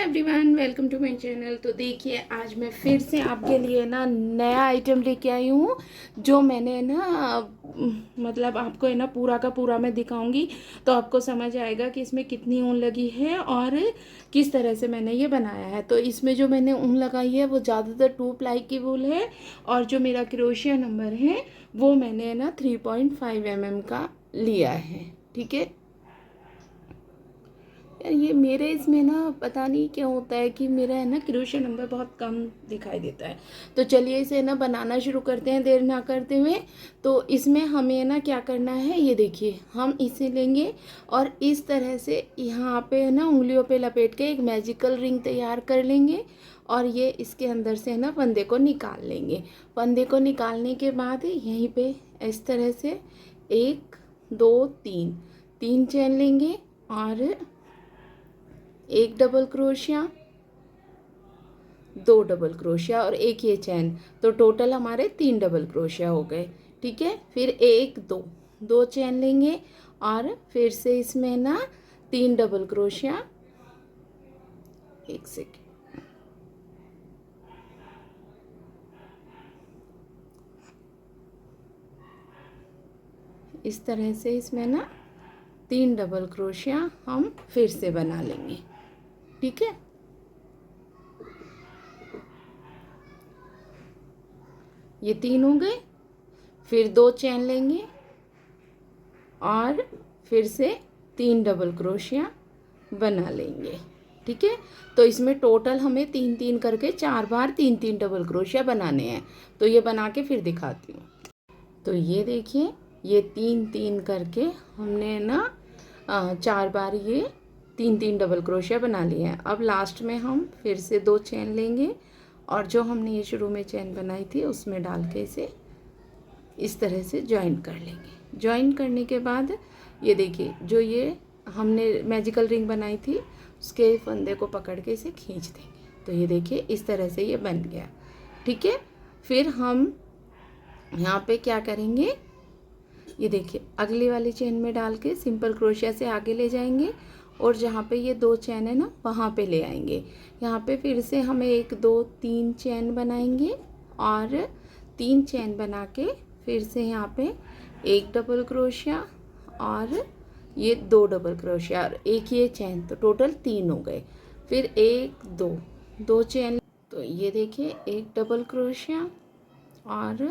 Everyone, welcome to my channel. तो देखिए, आज मैं फिर से आपके लिए ना नया आइटम लेके आई हूँ, जो मैंने ना मतलब आपको है ना पूरा का पूरा मैं दिखाऊंगी, तो आपको समझ आएगा कि इसमें कितनी ऊन लगी है और किस तरह से मैंने ये बनाया है। तो इसमें जो मैंने ऊन लगाई है वो ज़्यादातर 2 प्लाई की वूल है, और जो मेरा क्रोशिया नंबर है वो मैंने ना 3.5 mm का लिया है। ठीक है यार, ये मेरे इसमें ना पता नहीं क्या होता है कि मेरा है ना क्रोशिया नंबर बहुत कम दिखाई देता है। तो चलिए इसे ना बनाना शुरू करते हैं देर ना करते हुए। तो इसमें हमें ना क्या करना है, ये देखिए, हम इसे लेंगे और इस तरह से यहाँ पे ना उंगलियों पे लपेट के एक मैजिकल रिंग तैयार कर लेंगे, और ये इसके अंदर से ना फंदे को निकाल लेंगे। फंदे को निकालने के बाद यहीं पे इस तरह से 1 2 3 चैन लेंगे, और एक डबल क्रोशिया, 2 डबल क्रोशिया और एक ये चैन, तो टोटल हमारे 3 डबल क्रोशिया हो गए। ठीक है, फिर 1 2 चैन लेंगे और फिर से इसमें ना 3 डबल क्रोशिया। एक सेकेंड, इस तरह से इसमें ना 3 डबल क्रोशिया हम फिर से बना लेंगे। ठीक है, ये 3 हो गए। फिर 2 चैन लेंगे और फिर से 3 डबल क्रोशिया बना लेंगे। ठीक है, तो इसमें टोटल हमें 3 करके 4 बार 3 डबल क्रोशिया बनाने हैं। तो ये बना के फिर दिखाती हूँ। तो ये देखिए, ये 3 करके हमने ना 4 बार ये 3 डबल क्रोशिया बना लिए हैं। अब लास्ट में हम फिर से 2 चैन लेंगे और जो हमने ये शुरू में चैन बनाई थी उसमें डाल के इसे इस तरह से ज्वाइन कर लेंगे। ज्वाइन करने के बाद ये देखिए, जो ये हमने मैजिकल रिंग बनाई थी उसके फंदे को पकड़ के इसे खींच देंगे। तो ये देखिए, इस तरह से ये बन गया। ठीक है, फिर हम यहाँ पे क्या करेंगे, ये देखिए, अगली वाली चेन में डाल के सिंपल क्रोशिया से आगे ले जाएंगे, और जहाँ पे ये 2 चैन है ना वहाँ पे ले आएंगे। यहाँ पे फिर से हमें 1 2 3 चैन बनाएंगे, और 3 चैन बना के फिर से यहाँ पे 1 डबल क्रोशिया और ये 2 डबल क्रोशिया और एक ये चैन, तो टोटल 3 हो गए। फिर 1 2 चैन, तो ये देखिए 1 डबल क्रोशिया और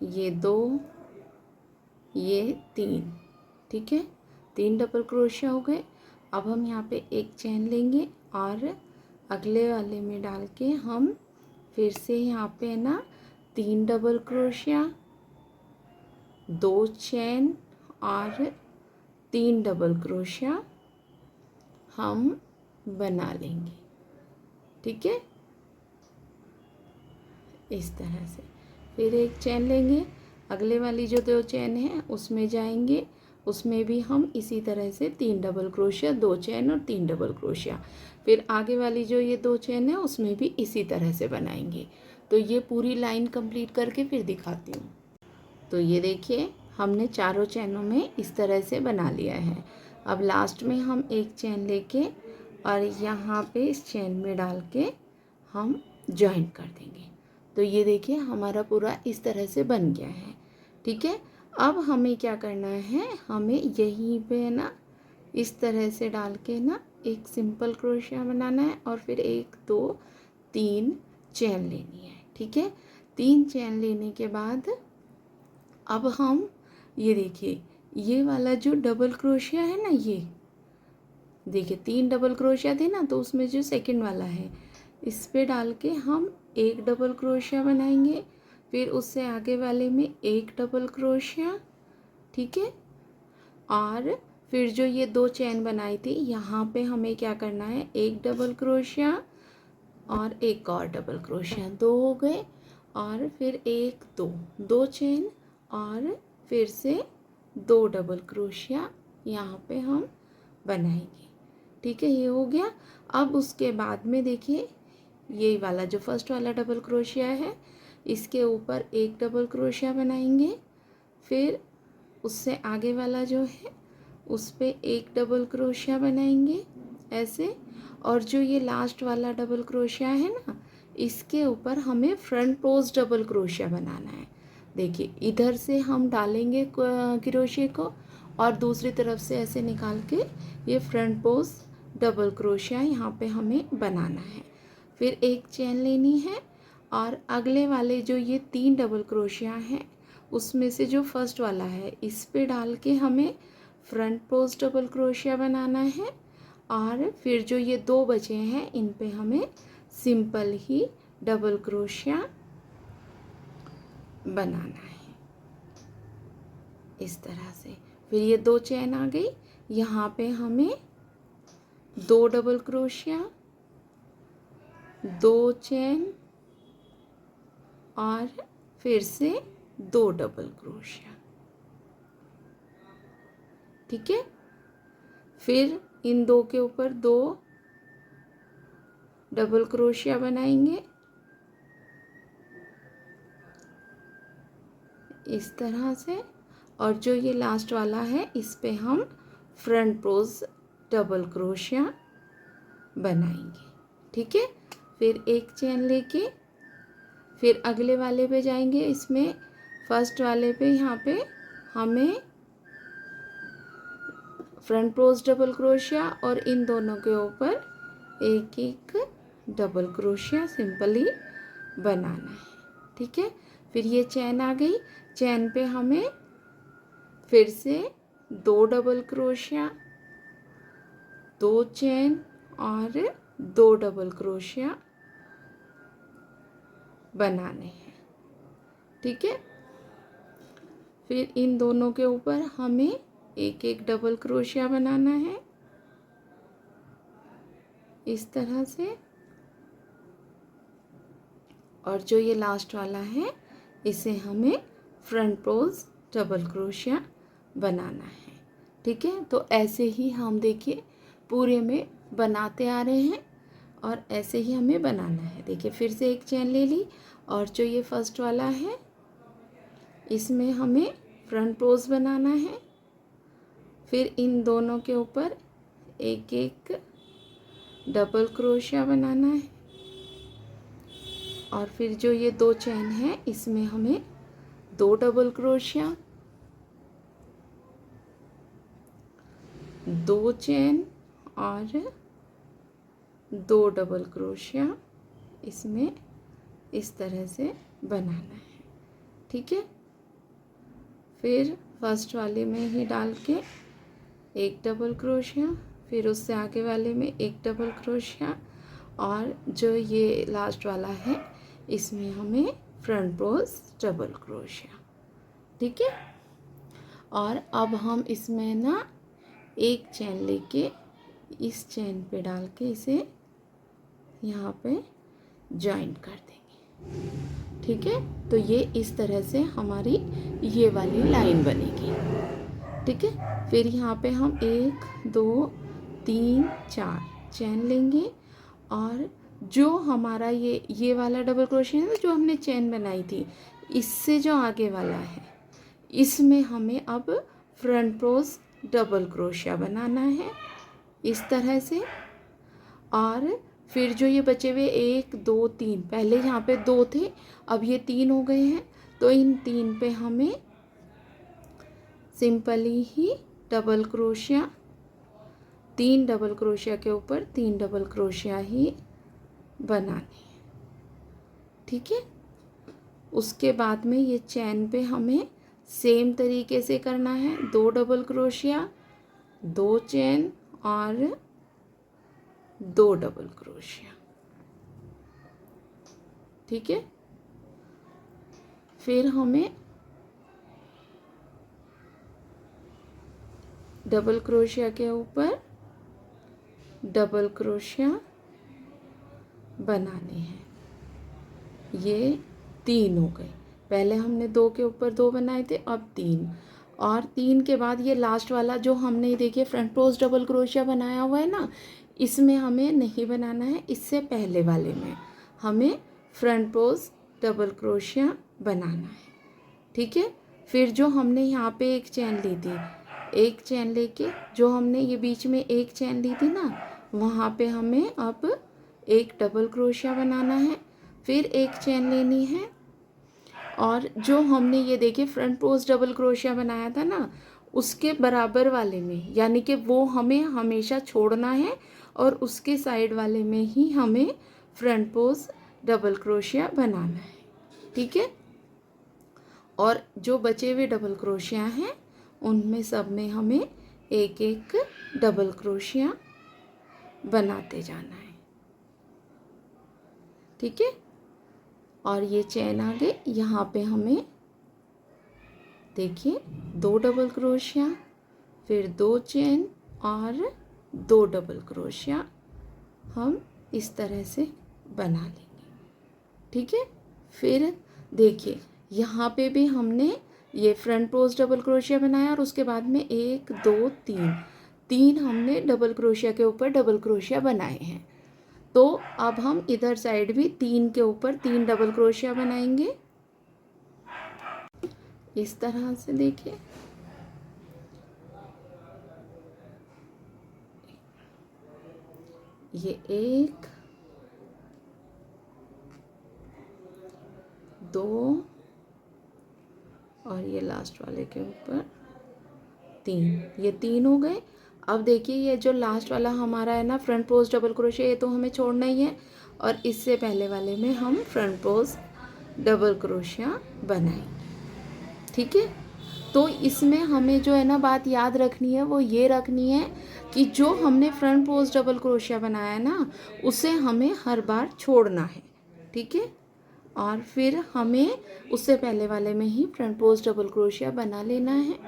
ये 2 ये 3। ठीक है, 3 डबल क्रोशिया हो गए। अब हम यहाँ पे एक चैन लेंगे और अगले वाले में डाल के हम फिर से यहाँ पे ना 3 डबल क्रोशिया, 2 चैन और 3 डबल क्रोशिया हम बना लेंगे। ठीक है, इस तरह से फिर एक चैन लेंगे, अगले वाली जो 2 चैन है उसमें जाएंगे, उसमें भी हम इसी तरह से 3 डबल क्रोशिया, 2 चैन और 3 डबल क्रोशिया। फिर आगे वाली जो ये 2 चैन है उसमें भी इसी तरह से बनाएंगे। तो ये पूरी लाइन कंप्लीट करके फिर दिखाती हूँ। तो ये देखिए, हमने चारों चैनों में इस तरह से बना लिया है। अब लास्ट में हम एक चैन लेके और यहाँ पे इस चैन में डाल के हम ज्वाइन कर देंगे। तो ये देखिए, हमारा पूरा इस तरह से बन गया है। ठीक है, अब हमें क्या करना है, हमें यहीं पे ना इस तरह से डाल के ना एक सिंपल क्रोशिया बनाना है, और फिर 1 2 3 चैन लेनी है। ठीक है, 3 चैन लेने के बाद अब हम ये देखिए, ये वाला जो डबल क्रोशिया है ना, ये देखिए 3 डबल क्रोशिया थे ना, तो उसमें जो सेकंड वाला है इस पे डाल के हम 1 डबल क्रोशिया बनाएंगे, फिर उससे आगे वाले में 1 डबल क्रोशिया। ठीक है, और फिर जो ये 2 चैन बनाई थी यहाँ पे हमें क्या करना है, 1 डबल क्रोशिया और एक और डबल क्रोशिया, 2 हो गए। और फिर 1 2 चैन और फिर से 2 डबल क्रोशिया यहाँ पे हम बनाएंगे। ठीक है, ये हो गया। अब उसके बाद में देखिए, ये वाला जो फर्स्ट वाला डबल क्रोशिया है इसके ऊपर 1 डबल क्रोशिया बनाएंगे, फिर उससे आगे वाला जो है उस पर 1 डबल क्रोशिया बनाएंगे, ऐसे, और जो ये लास्ट वाला डबल क्रोशिया है ना, इसके ऊपर हमें फ्रंट पोज डबल क्रोशिया बनाना है। देखिए इधर से हम डालेंगे क्रोशिया को और दूसरी तरफ से ऐसे निकाल के ये फ्रंट पोज डबल क्रोशिया यहाँ पे हमें बनाना है। फिर एक चेन लेनी है और अगले वाले जो ये 3 डबल क्रोशिया हैं उसमें से जो फर्स्ट वाला है इस पे डाल के हमें फ्रंट पोज डबल क्रोशिया बनाना है, और फिर जो ये 2 बचे हैं इन पे हमें सिंपल ही डबल क्रोशिया बनाना है इस तरह से। फिर ये 2 चेन आ गई, यहाँ पे हमें 2 डबल क्रोशिया, 2 चेन और फिर से 2 डबल क्रोशिया। ठीक है, फिर इन 2 के ऊपर 2 डबल क्रोशिया बनाएंगे इस तरह से, और जो ये लास्ट वाला है इस पे हम फ्रंट पोज डबल क्रोशिया बनाएंगे। ठीक है, फिर एक चेन लेके फिर अगले वाले पे जाएंगे। इसमें फर्स्ट वाले पे यहाँ पे हमें फ्रंट पोज डबल क्रोशिया और इन दोनों के ऊपर एक एक डबल क्रोशिया सिंपली बनाना है। ठीक है, फिर ये चेन आ गई, चेन पे हमें फिर से 2 डबल क्रोशिया, 2 चेन और 2 डबल क्रोशिया बनाने हैं। ठीक है, फिर इन दोनों के ऊपर हमें एक एक डबल क्रोशिया बनाना है इस तरह से, और जो ये लास्ट वाला है इसे हमें फ्रंट पोज डबल क्रोशिया बनाना है। ठीक है, तो ऐसे ही हम देखिए पूरे में बनाते आ रहे हैं और ऐसे ही हमें बनाना है। देखिए फिर से एक चेन ले ली और जो ये फर्स्ट वाला है इसमें हमें फ्रंट पोज बनाना है, फिर इन दोनों के ऊपर एक एक डबल क्रोशिया बनाना है, और फिर जो ये 2 चेन है इसमें हमें 2 डबल क्रोशिया, 2 चेन और 2 डबल क्रोशिया इसमें इस तरह से बनाना है। ठीक है, फिर फर्स्ट वाले में ही डाल के एक डबल क्रोशिया, फिर उससे आगे वाले में एक डबल क्रोशिया, और जो ये लास्ट वाला है इसमें हमें फ्रंट पोज डबल क्रोशिया। ठीक है, और अब हम इसमें ना एक चेन लेके इस चेन पे डाल के इसे यहाँ पे जॉइंट कर देंगे। ठीक है, तो ये इस तरह से हमारी ये वाली लाइन बनेगी। ठीक है, फिर यहाँ पे हम 1 2 3 4 चेन लेंगे, और जो हमारा ये वाला डबल क्रोशिया है ना जो हमने चेन बनाई थी, इससे जो आगे वाला है इसमें हमें अब फ्रंट पोज डबल क्रोशिया बनाना है इस तरह से। और फिर जो ये बचे हुए 1 2 3, पहले यहाँ पे 2 थे अब ये 3 हो गए हैं, तो इन 3 पे हमें सिंपली ही डबल क्रोशिया, 3 डबल क्रोशिया के ऊपर 3 डबल क्रोशिया ही बनाने। ठीक है, उसके बाद में ये चेन पे हमें सेम तरीके से करना है, 2 डबल क्रोशिया, 2 चेन और 2 डबल क्रोशिया। ठीक है, फिर हमें डबल क्रोशिया के ऊपर डबल क्रोशिया बनाने हैं। ये 3 हो गए, पहले हमने 2 के ऊपर 2 बनाए थे, अब 3, और 3 के बाद ये लास्ट वाला जो हमने देखिए फ्रंट पोज डबल क्रोशिया बनाया हुआ है ना, इसमें हमें नहीं बनाना है, इससे पहले वाले में हमें फ्रंट पोज डबल क्रोशिया बनाना है। ठीक है, फिर जो हमने यहाँ पे एक चेन ली थी, एक चेन लेके जो हमने ये बीच में एक चेन ली थी ना, वहाँ पे हमें अब एक डबल क्रोशिया बनाना है, फिर एक चेन लेनी है और जो हमने ये देखिए फ्रंट पोस्ट डबल क्रोशिया बनाया था ना, उसके बराबर वाले में, यानी कि वो हमें हमेशा छोड़ना है और उसके साइड वाले में ही हमें फ्रंट पोस्ट डबल क्रोशिया बनाना है। ठीक है, और जो बचे हुए डबल क्रोशिया हैं उनमें सब में हमें एक एक डबल क्रोशिया बनाते जाना है। ठीक है, और ये चेन आ गई। यहाँ पे हमें देखिए 2 डबल क्रोशिया, फिर 2 चेन और 2 डबल क्रोशिया हम इस तरह से बना लेंगे। ठीक है, फिर देखिए यहाँ पे भी हमने ये फ्रंट पोस्ट डबल क्रोशिया बनाया और उसके बाद में 1 2 3 हमने डबल क्रोशिया के ऊपर डबल क्रोशिया बनाए हैं। तो अब हम इधर साइड भी 3 के ऊपर 3 डबल क्रोशिया बनाएंगे इस तरह से। देखिए ये 1 2 और ये लास्ट वाले के ऊपर 3, ये 3 हो गए। अब देखिए ये जो लास्ट वाला हमारा है ना फ्रंट पोस्ट डबल क्रोशिया, ये तो हमें छोड़ना ही है और इससे पहले वाले में हम फ्रंट पोस्ट डबल क्रोशिया बनाएंगे। ठीक है, तो इसमें हमें जो है ना बात याद रखनी है वो ये रखनी है कि जो हमने फ्रंट पोस्ट डबल क्रोशिया बनाया है ना, उसे हमें हर बार छोड़ना है। ठीक है, और फिर हमें उससे पहले वाले में ही फ्रंट पोस्ट डबल क्रोशिया बना लेना है।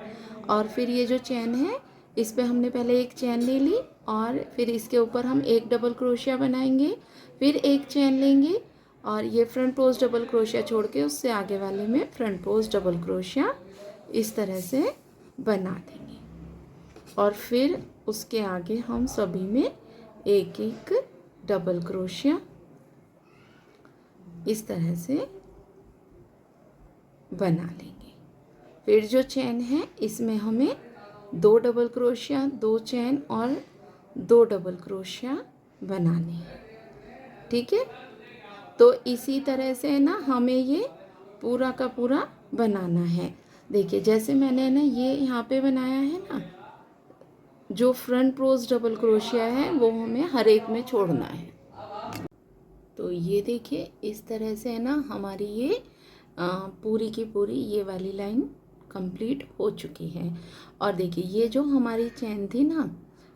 और फिर ये जो चेन है इस पे हमने पहले एक चेन ले ली और फिर इसके ऊपर हम एक डबल क्रोशिया बनाएंगे, फिर एक चेन लेंगे और ये फ्रंट पोस्ट डबल क्रोशिया छोड़ के उससे आगे वाले में फ्रंट पोस्ट डबल क्रोशिया इस तरह से बना देंगे। और फिर उसके आगे हम सभी में एक एक डबल क्रोशिया इस तरह से बना लेंगे। फिर जो चेन है इसमें हमें 2 डबल क्रोशिया, 2 चेन और 2 डबल क्रोशिया बनाने हैं। ठीक है, तो इसी तरह से ना हमें ये पूरा का पूरा बनाना है। देखिए जैसे मैंने ना ये यहाँ पे बनाया है ना, जो फ्रंट पोस्ट डबल क्रोशिया है वो हमें हर एक में छोड़ना है। तो ये देखिए इस तरह से है ना हमारी ये पूरी की पूरी ये वाली लाइन कंप्लीट हो चुकी है। और देखिए ये जो हमारी चेन थी ना,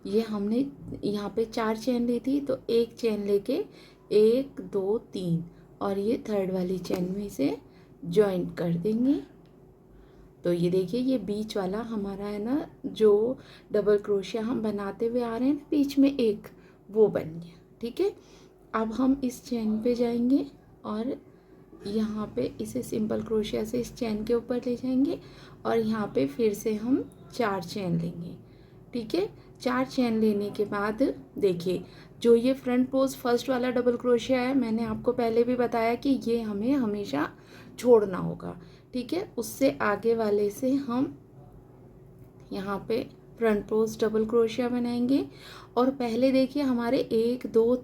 ये हमने यहाँ पे 4 चेन ली थी, तो एक चेन लेके 1 2 3 और ये थर्ड वाली चेन में से जॉइंट कर देंगे। तो ये देखिए ये बीच वाला हमारा है ना जो डबल क्रोशिया हम बनाते हुए आ रहे हैं ना बीच में एक, वो बन गया। ठीक है, अब हम इस चेन पे जाएंगे और यहाँ पे इसे सिंपल क्रोशिया से इस चेन के ऊपर ले जाएंगे और यहाँ पे फिर से हम 4 चेन लेंगे। ठीक है, 4 चेन लेने के बाद देखिए जो ये फ्रंट पोस्ट फर्स्ट वाला डबल क्रोशिया है, मैंने आपको पहले भी बताया कि ये हमें हमेशा छोड़ना होगा। ठीक है, उससे आगे वाले से हम यहाँ पे फ्रंट पोस्ट डबल क्रोशिया बनाएंगे और पहले देखिए हमारे 1 2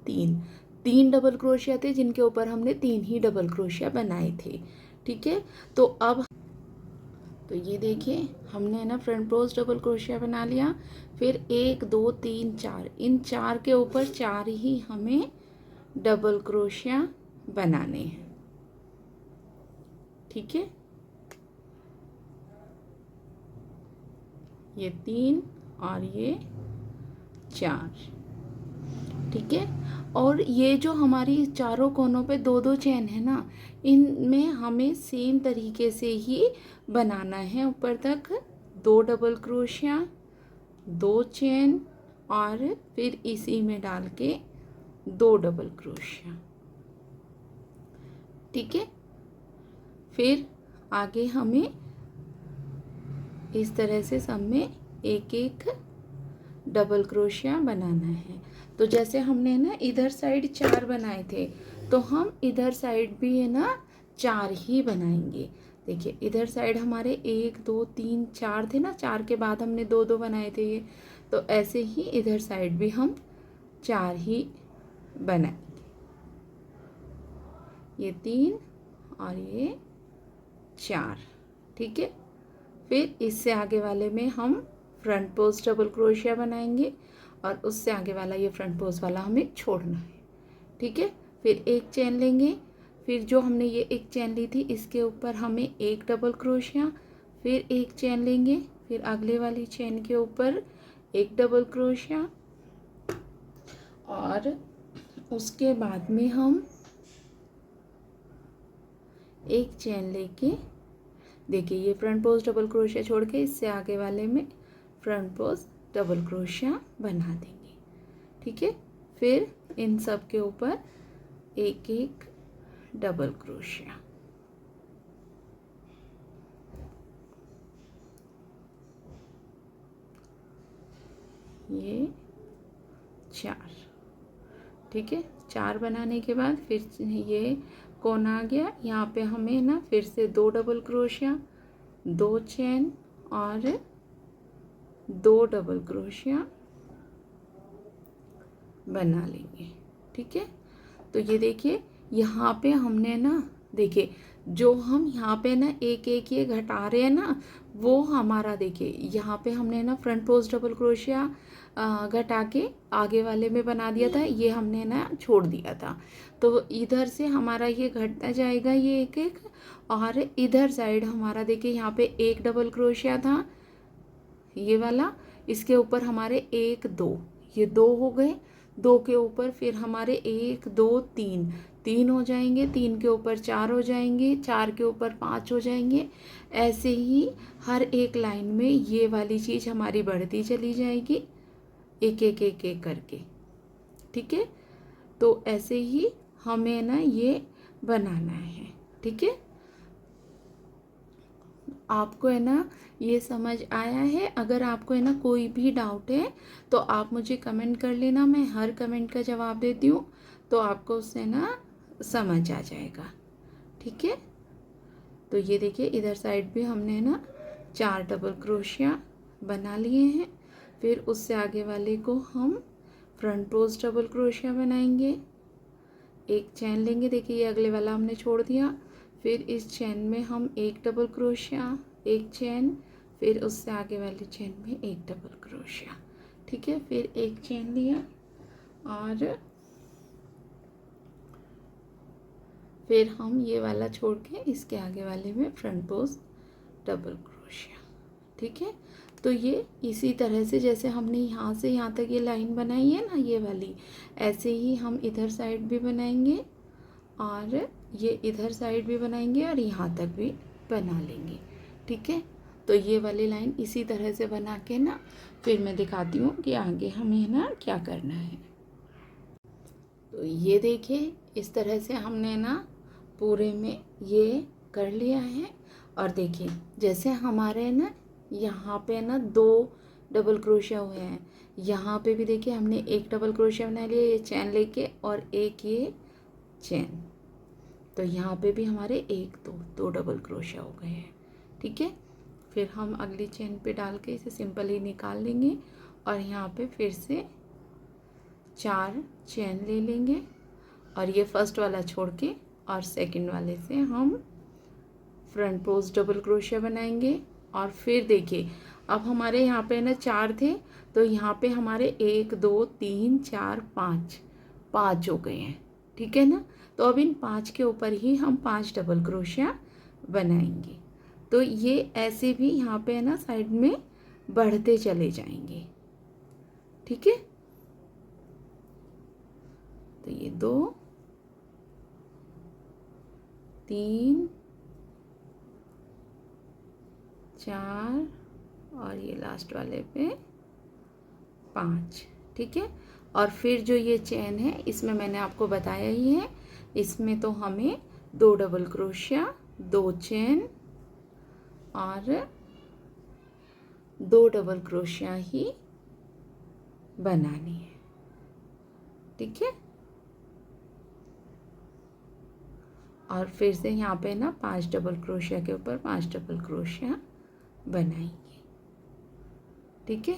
3 डबल क्रोशिया थे जिनके ऊपर हमने 3 ही डबल क्रोशिया बनाए थे। ठीक है, तो अब तो ये देखिए हमने ना फ्रंट पोस्ट डबल क्रोशिया बना लिया, फिर 1 2 3 4, इन 4 के ऊपर 4 ही हमें डबल क्रोशिया बनाने हैं। ठीक है, ये 3 और ये 4। ठीक है, और ये जो हमारी चारों कोनों पे 2 चेन है ना, इनमें हमें सेम तरीके से ही बनाना है ऊपर तक। 2 डबल क्रोशिया, 2 चेन और फिर इसी में डाल के 2 डबल क्रोशिया। ठीक है, फिर आगे हमें इस तरह से सब में एक एक डबल क्रोशिया बनाना है। तो जैसे हमने ना इधर साइड 4 बनाए थे, तो हम इधर साइड भी है ना 4 ही बनाएंगे। देखिए इधर साइड हमारे 1 2 3 4 थे ना, 4 के बाद हमने 2 2 बनाए थे ये, तो ऐसे ही इधर साइड भी हम 4 ही बनाएंगे, ये 3 और ये 4, ठीक है। फिर इससे आगे वाले में हम फ्रंट पोस्ट डबल क्रोशिया बनाएंगे और उससे आगे वाला ये फ्रंट पोस्ट वाला हमें छोड़ना है, ठीक है। फिर एक चेन लेंगे, फिर जो हमने ये एक चेन ली थी इसके ऊपर हमें एक डबल क्रोशिया, फिर एक चेन लेंगे, फिर अगले वाली चेन के ऊपर एक डबल क्रोशिया और उसके बाद में हम एक चेन लेके, देखिए ये फ्रंट पोस्ट डबल क्रोशिया छोड़ के इससे आगे वाले में फ्रंट पोस्ट डबल क्रोशिया बना देंगे, ठीक है। फिर इन सब के ऊपर एक एक डबल क्रोशिया, ये 4, ठीक है। 4 बनाने के बाद फिर ये कोना आ गया, यहाँ पे हमें ना फिर से 2 डबल क्रोशिया, 2 चेन और 2 डबल क्रोशिया बना लेंगे, ठीक है। तो ये देखिए यहाँ पे हमने ना, देखिए जो हम यहाँ पे ना एक एक ये घटा रहे हैं ना, वो हमारा देखिए यहाँ पे हमने ना फ्रंट पोस्ट डबल क्रोशिया घटा के आगे वाले में बना दिया था, ये हमने ना छोड़ दिया था। तो इधर से हमारा ये घटता जाएगा ये एक एक, और इधर साइड हमारा देखिए यहाँ पे एक डबल क्रोशिया था ये वाला, इसके ऊपर हमारे 1 2, ये 2 हो गए, 2 के ऊपर फिर हमारे 1 2 3, 3 हो जाएंगे, 3 के ऊपर 4 हो जाएंगे, 4 के ऊपर 5 हो जाएंगे। ऐसे ही हर एक लाइन में ये वाली चीज़ हमारी बढ़ती चली जाएगी, एक एक एक एक करके, ठीक है। तो ऐसे ही हमें ना ये बनाना है, ठीक है। आपको है ना ये समझ आया है? अगर आपको है ना कोई भी डाउट है तो आप मुझे कमेंट कर लेना, मैं हर कमेंट का जवाब देती हूँ, तो आपको उससे ना समझ आ जाएगा, ठीक है। तो ये देखिए इधर साइड भी हमने ना 4 डबल क्रोशिया बना लिए हैं, फिर उससे आगे वाले को हम फ्रंट पोस्ट डबल क्रोशिया बनाएंगे, एक चैन लेंगे, देखिए ये अगले वाला हमने छोड़ दिया, फिर इस चैन में हम एक डबल क्रोशिया, एक चैन, फिर उससे आगे वाली चैन में एक डबल क्रोशिया, ठीक है। फिर एक चैन लिया और फिर हम ये वाला छोड़ के इसके आगे वाले में फ्रंट पोस्ट डबल क्रोशिया, ठीक है। तो ये इसी तरह से जैसे हमने यहाँ से यहाँ तक ये लाइन बनाई है ना ये वाली, ऐसे ही हम इधर साइड भी बनाएंगे और ये इधर साइड भी बनाएंगे और यहाँ तक भी बना लेंगे, ठीक है। तो ये वाली लाइन इसी तरह से बना के ना फिर मैं दिखाती हूँ कि आगे हमें ना क्या करना है। तो ये देखिए इस तरह से हमने ना पूरे में ये कर लिया है, और देखिए जैसे हमारे ना यहाँ पे ना 2 डबल क्रोशिया हुए हैं, यहाँ पे भी देखिए हमने एक डबल क्रोशिया बना लिया ये चैन लेके और एक ये चैन, तो यहाँ पे भी हमारे 1 2 डबल क्रोशिया हो गए हैं, ठीक है। फिर हम अगली चैन पे डाल के इसे सिंपल ही निकाल लेंगे और यहाँ पे फिर से 4 चैन ले लेंगे और ये फर्स्ट वाला छोड़ के और सेकंड वाले से हम फ्रंट पोस्ट डबल क्रोशिया बनाएंगे। और फिर देखिए अब हमारे यहाँ पे ना 4 थे, तो यहाँ पे हमारे 1 2 3 4 5 हो गए हैं, ठीक है ना। तो अब इन 5 के ऊपर ही हम 5 डबल क्रोशिया बनाएंगे, तो ये ऐसे भी यहाँ पे है ना साइड में बढ़ते चले जाएंगे, ठीक है। तो ये 2 3 4 और ये लास्ट वाले पे 5, ठीक है। और फिर जो ये चैन है इसमें मैंने आपको बताया ही है, इसमें तो हमें 2 डबल क्रोशिया, 2 चैन और 2 डबल क्रोशिया ही बनानी है, ठीक है। और फिर से यहाँ पे ना 5 डबल क्रोशिया के ऊपर 5 डबल क्रोशिया बनाएंगे, ठीक है।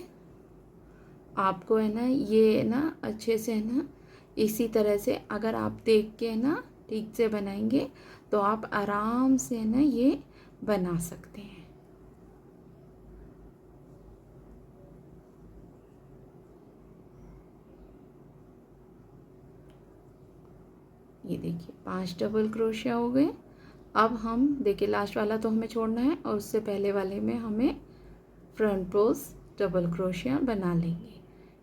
आपको है ना ये ना अच्छे से है ना इसी तरह से अगर आप देख के ना ठीक से बनाएंगे तो आप आराम से ना ये बना सकते हैं। ये देखिए 5 डबल क्रोशिया हो गए। अब हम देखिए लास्ट वाला तो हमें छोड़ना है और उससे पहले वाले में हमें फ्रंट रोज डबल क्रोशिया बना लेंगे।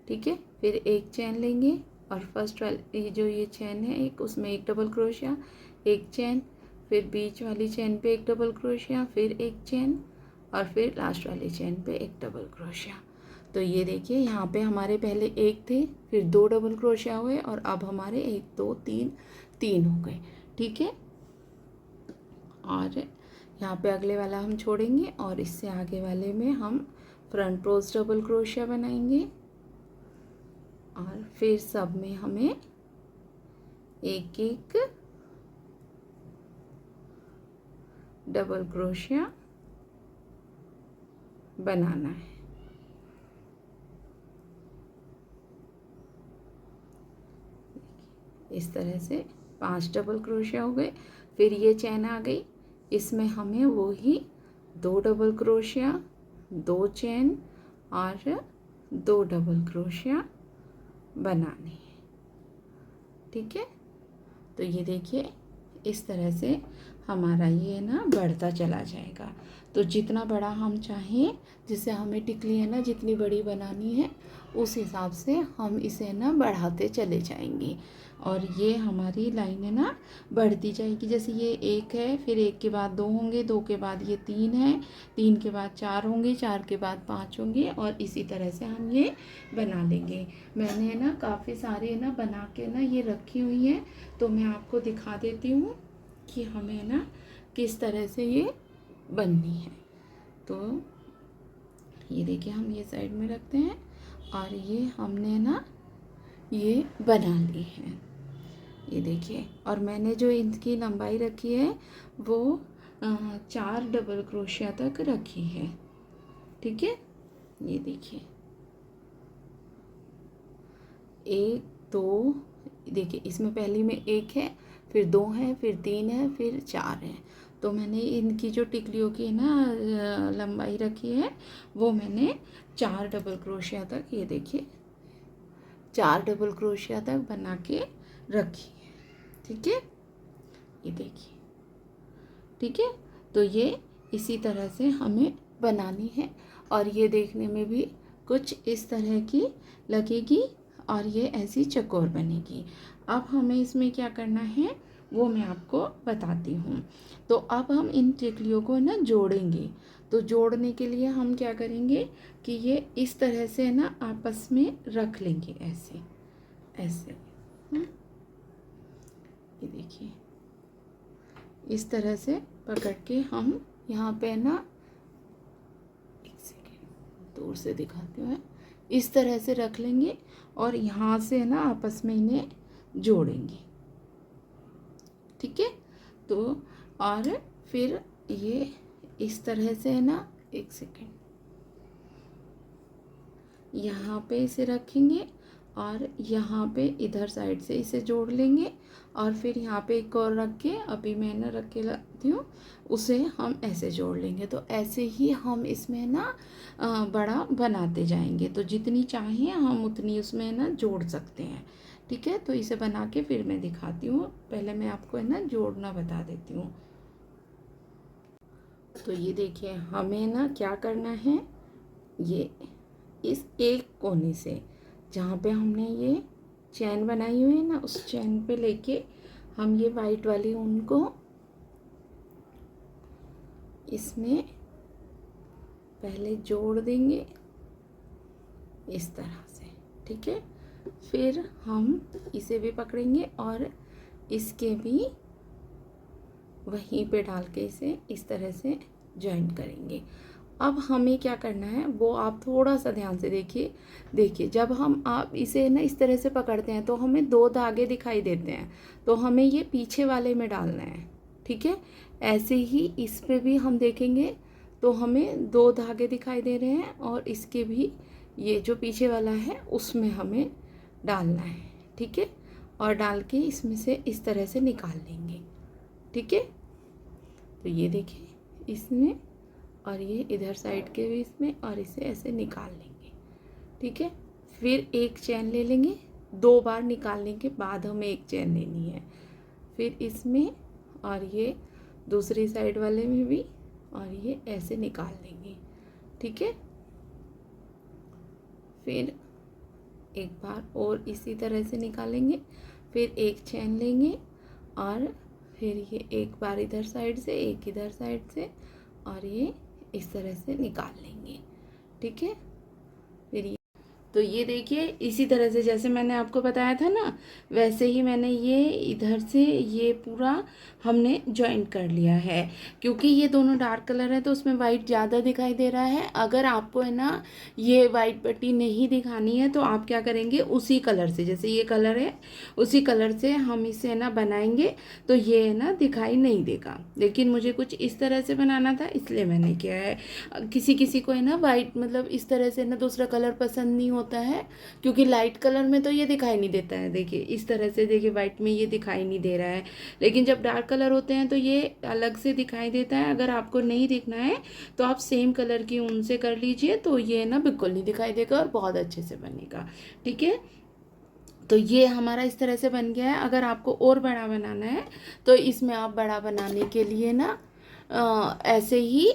ठीक है, फिर एक चेन लेंगे और फर्स्ट वाली ये जो ये चेन है एक, उसमें एक डबल क्रोशिया, एक चेन, फिर बीच वाली चेन पे एक डबल क्रोशिया, फिर एक चेन और फिर लास्ट वाली चेन पे एक डबल क्रोशिया। तो ये देखिए यहाँ पे हमारे पहले एक थे, फिर 2 डबल क्रोशिया हुए और अब हमारे 1 2 3 3 हो गए। ठीक है, और यहाँ पे अगले वाला हम छोड़ेंगे और इससे आगे वाले में हम फ्रंट रोज डबल क्रोशिया बनाएंगे और फिर सब में हमें एक एक डबल क्रोशिया बनाना है। इस तरह से 5 डबल क्रोशिया हो गए। फिर ये चैन आ गई, इसमें हमें वो ही 2 डबल क्रोशिया, 2 चैन और 2 डबल क्रोशिया बनाने हैं। ठीक है, तो ये देखिए इस तरह से हमारा ये ना बढ़ता चला जाएगा। तो जितना बड़ा हम चाहें, जिससे हमें टिकली है ना जितनी बड़ी बनानी है उस हिसाब से हम इसे ना बढ़ाते चले जाएंगे और ये हमारी लाइन है ना बढ़ती जाएगी। जैसे ये 1 है, फिर 1 के बाद 2 होंगे, 2 के बाद ये 3 है, 3 के बाद 4 होंगे, 4 के बाद 5 होंगे और इसी तरह से हम ये बना लेंगे। मैंने ना काफ़ी सारे ना बना के ना ये रखी हुई हैं, तो मैं आपको दिखा देती हूँ कि हमें ना किस तरह से ये बननी है। तो ये देखिए हम ये साइड में रखते हैं और ये हमने ना ये बना ली है। ये देखिए, और मैंने जो इनकी लंबाई रखी है वो 4 डबल क्रोशिया तक रखी है। ठीक है, ये देखिए 1 2, देखिए इसमें पहली में 1 है, फिर 2 है, फिर 3 है, फिर 4 है। तो मैंने इनकी जो टिकलियों की ना लंबाई रखी है वो मैंने 4 डबल क्रोशिया तक, ये देखिए 4 डबल क्रोशिया तक बना के रखी है। ठीक है, ये देखिए। ठीक है, तो ये इसी तरह से हमें बनानी है और ये देखने में भी कुछ इस तरह की लगेगी और ये ऐसी चकोर बनेगी। अब हमें इसमें क्या करना है वो मैं आपको बताती हूँ। तो अब हम इन टिकलियों को ना जोड़ेंगे। तो जोड़ने के लिए हम क्या करेंगे कि ये इस तरह से ना आपस में रख लेंगे, ऐसे ऐसे। ये देखिए इस तरह से पकड़ के हम यहाँ पे ना, एक सेकेंड दूर से दिखाती हूँ, इस तरह से रख लेंगे और यहाँ से ना आपस में इन्हें जोड़ेंगे। ठीक है, तो और फिर ये इस तरह से है ना, एक सेकेंड, यहाँ पे इसे रखेंगे और यहाँ पे इधर साइड से इसे जोड़ लेंगे और फिर यहाँ पे एक और रख के, अभी मैंने रख के लाती हूँ, उसे हम ऐसे जोड़ लेंगे। तो ऐसे ही हम इसमें ना बड़ा बनाते जाएंगे। तो जितनी चाहें हम उतनी उसमें ना जोड़ सकते हैं। ठीक है, तो इसे बना के फिर मैं दिखाती हूँ। पहले मैं आपको है ना जोड़ना बता देती हूँ। तो ये देखिए हमें ना क्या करना है, ये इस एक कोने से जहाँ पे हमने ये चैन बनाई हुई है ना, उस चैन पे लेके हम ये वाइट वाली ऊन को इसमें पहले जोड़ देंगे इस तरह से। ठीक है, फिर हम इसे भी पकड़ेंगे और इसके भी वहीं पे डाल के इसे इस तरह से जॉइन करेंगे। अब हमें क्या करना है वो आप थोड़ा सा ध्यान से देखिए। देखिए जब हम आप इसे ना इस तरह से पकड़ते हैं तो हमें 2 धागे दिखाई देते हैं, तो हमें ये पीछे वाले में डालना है। ठीक है, ऐसे ही इस पे भी हम देखेंगे तो हमें 2 धागे दिखाई दे रहे हैं और इसके भी ये जो पीछे वाला है उसमें हमें डालना है, ठीक है। और डाल के इसमें से इस तरह से निकाल लेंगे, ठीक है। तो ये देखिए इसमें, और ये इधर साइड के भी इसमें, और इसे ऐसे निकाल लेंगे, ठीक है। फिर एक चैन ले लेंगे, 2 बार निकालने के बाद हमें एक चैन लेनी है, फिर इसमें और ये दूसरी साइड वाले में भी, और ये ऐसे निकाल लेंगे, ठीक है। फिर एक बार और इसी तरह से निकालेंगे, फिर एक चैन लेंगे, और फिर ये एक बार इधर साइड से, एक इधर साइड से, और ये इस तरह से निकाल लेंगे, ठीक है। फिर तो ये देखिए इसी तरह से जैसे मैंने आपको बताया था ना, वैसे ही मैंने ये इधर से ये पूरा हमने जॉइंट कर लिया है। क्योंकि ये दोनों डार्क कलर है तो उसमें वाइट ज़्यादा दिखाई दे रहा है। अगर आपको है ना ये वाइट पट्टी नहीं दिखानी है तो आप क्या करेंगे, उसी कलर से, जैसे ये कलर है उसी कलर से हम इसे ना बनाएंगे तो ये है ना दिखाई नहीं देगा। लेकिन मुझे कुछ इस तरह से बनाना था इसलिए मैंने किया है। किसी किसी को है ना वाइट मतलब इस तरह से ना दूसरा कलर पसंद नहीं होता है, क्योंकि लाइट कलर में तो ये दिखाई नहीं देता है। देखिए इस तरह से, देखिए वाइट में ये दिखाई नहीं दे रहा है, लेकिन जब डार्क कलर होते हैं तो ये अलग से दिखाई देता है। अगर आपको नहीं दिखना है तो आप सेम कलर की ऊन से कर लीजिए, तो ये ना बिल्कुल नहीं दिखाई देगा और बहुत अच्छे से बनेगा, ठीक है। तो ये हमारा इस तरह से बन गया है। अगर आपको और बड़ा बनाना है तो इसमें आप बड़ा बनाने के लिए ना ऐसे ही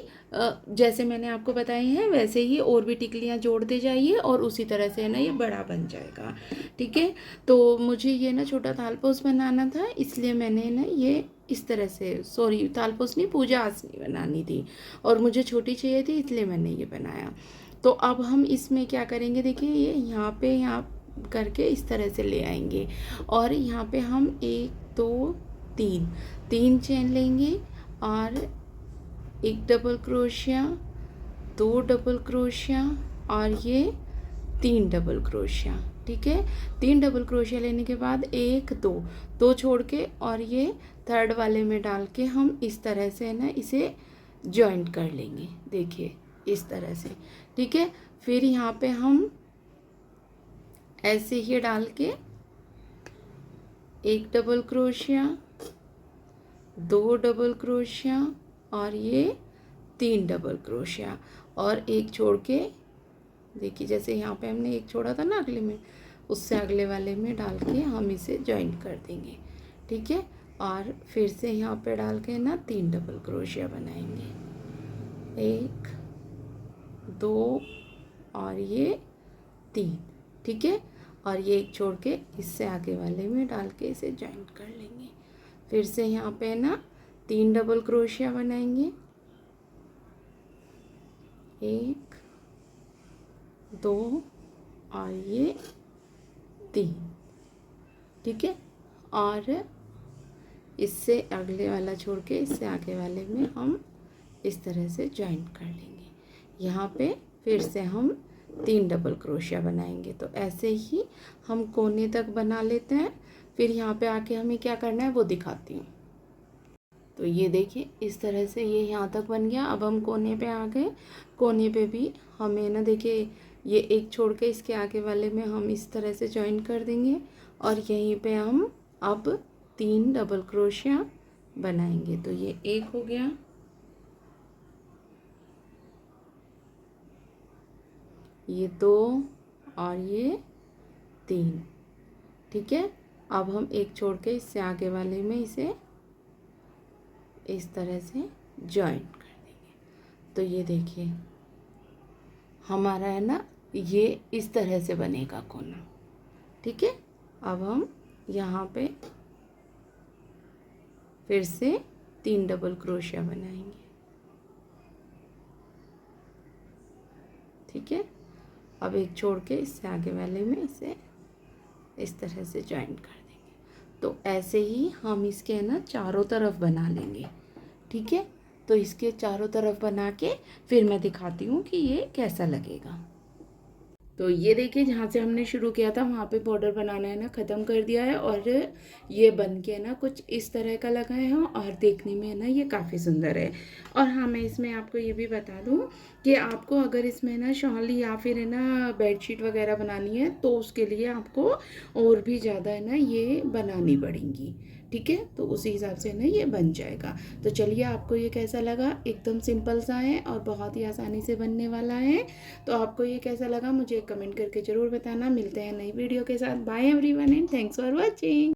जैसे मैंने आपको बताए हैं वैसे ही और भी टिकलियाँ जोड़ते जाइए और उसी तरह से ना ये बड़ा बन जाएगा, ठीक है। तो मुझे ये ना छोटा थालपोस बनाना था, इसलिए मैंने ना ये इस तरह से, सॉरी थालपोस नहीं, पूजा आसनी बनानी थी और मुझे छोटी चाहिए थी इसलिए मैंने ये बनाया। तो अब हम इसमें क्या करेंगे, देखिए ये यहाँ करके इस तरह से ले आएंगे और यहाँ पे हम 1 2 3 चेन लेंगे और 1 डबल क्रोशिया, 2 डबल क्रोशिया और ये 3 डबल क्रोशिया, ठीक है। 3 डबल क्रोशिया लेने के बाद 1 2 छोड़ के और ये थर्ड वाले में डाल के हम इस तरह से ना इसे जॉइंट कर लेंगे, देखिए इस तरह से, ठीक है। फिर यहाँ पे हम ऐसे ही डाल के 1 डबल क्रोशिया, 2 डबल क्रोशिया और ये 3 डबल क्रोशिया और एक छोड़ के, देखिए जैसे यहाँ पे हमने एक छोड़ा था ना अगले में, उससे अगले वाले में डाल के हम इसे जॉइंट कर देंगे, ठीक है। और फिर से यहाँ पे डाल के ना 3 डबल क्रोशिया बनाएंगे, 1 2 और ये 3, ठीक है। और ये एक छोड़ के इससे आगे वाले में डाल के इसे जॉइंट कर लेंगे। फिर से यहाँ पे ना 3 डबल क्रोशिया बनाएंगे, 1 2 और ये 3, ठीक है। और इससे अगले वाला छोड़ के इससे आगे वाले में हम इस तरह से जॉइंट कर लेंगे। यहाँ पे फिर से हम 3 डबल क्रोशिया बनाएंगे। तो ऐसे ही हम कोने तक बना लेते हैं। फिर यहाँ पे आके हमें क्या करना है वो दिखाती हूँ। तो ये देखिए इस तरह से ये यहाँ तक बन गया। अब हम कोने पे आ गए। कोने पे भी हमें ना देखिए ये एक छोड़ के इसके आगे वाले में हम इस तरह से जॉइन कर देंगे और यहीं पे हम अब 3 डबल क्रोशिया बनाएंगे। तो ये एक हो गया, ये 2 और ये 3, ठीक है। अब हम एक छोड़ के इससे आगे वाले में इसे इस तरह से जॉइंट कर देंगे। तो ये देखिए हमारा है ना ये इस तरह से बनेगा कोना, ठीक है। अब हम यहाँ पे फिर से 3 डबल क्रोशिया बनाएंगे, ठीक है। अब एक छोड़ के इससे आगे वाले में इसे इस तरह से जॉइंट कर देंगे। तो ऐसे ही हम इसके ना चारों तरफ बना लेंगे, ठीक है। तो इसके चारों तरफ बना के फिर मैं दिखाती हूँ कि ये कैसा लगेगा। तो ये देखिए जहाँ से हमने शुरू किया था वहाँ पे बॉर्डर बनाना है ना ख़त्म कर दिया है और ये बन के ना कुछ इस तरह का लगा है और देखने में ना ये काफ़ी सुंदर है। और हाँ मैं इसमें आपको ये भी बता दूँ कि आपको अगर इसमें ना शॉल या फिर है ना बेडशीट वगैरह बनानी है तो उसके लिए आपको और भी ज़्यादा है ना ये बनानी पड़ेंगी। ठीक है, तो उसी हिसाब से ना ये बन जाएगा। तो चलिए, आपको ये कैसा लगा? एकदम सिंपल सा है और बहुत ही आसानी से बनने वाला है। तो आपको ये कैसा लगा मुझे कमेंट करके ज़रूर बताना। मिलते हैं नई वीडियो के साथ। Bye everyone and thanks for watching.